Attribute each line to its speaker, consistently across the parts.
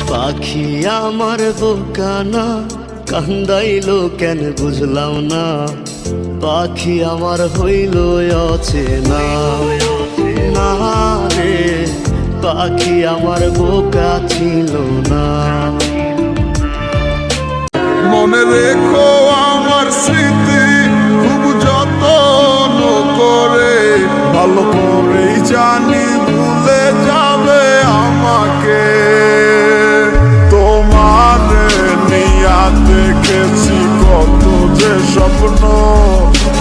Speaker 1: পাখি আমার বোকানা কান্দাইলো কেন বুঝলাম না, পাখি আমার হইল অচেনা। না রে পাখি আমার বোকা ছিল না।
Speaker 2: মনে রেখো আমার স্মৃতি খুব যত্ন করে, ভালো করেই জানি ভুলে যাবে আমাকে। তোমার নিয়া দেখেছি কত যে স্বপ্ন,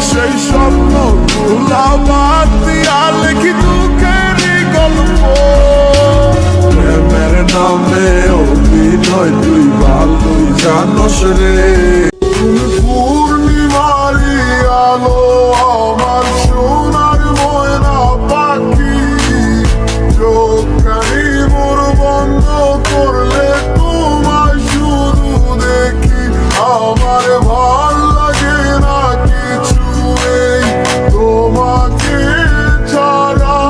Speaker 2: সেই স্বপ্ন গুলা বাদ দিয়া লিখি দুঃখেরই গল্প। প্রেমের নামে অভিনয় তুই ভালোই জানোস রে। পূর্ণিমারি আলো আমার সোনার ময়না পাখি, চোখখানি মোর বন্ধ করলে তোমায় শুধু দেখি। আমার ভাল লাগে না কিছু এই তোমাকে ছাড়া।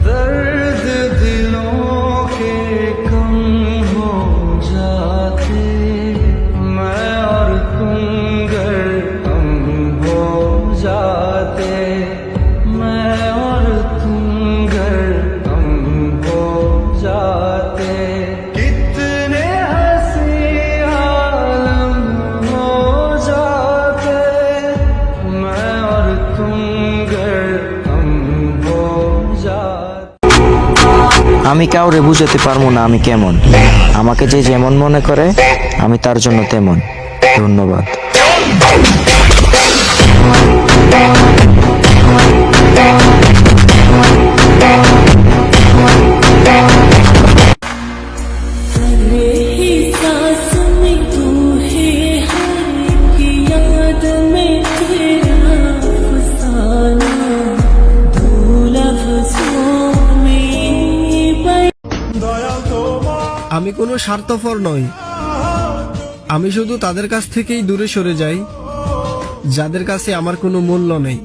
Speaker 1: दर्द दिलों के कम हो जाते, मैं और तुम गर हम हो जाते, मैं और तुम गर हम हो जाते। कितने हंसी आलम हो जाते, मैं और तुम गर हम हो जाते।
Speaker 3: আমি কাউরে বুঝাতে পারবো না আমি কেমন, আমাকে যে যেমন মনে করে আমি তার জন্য তেমন। ধন্যবাদ।
Speaker 4: ही सांस में तू है, हर की याद में तेरा फसाना, दो लफ्जों में
Speaker 5: আমি কোনো স্বার্থপর নই, আমি শুধু তাদের কাছ থেকেই দূরে সরে যাই যাদের কাছে আমার কোনো মূল্য নেই।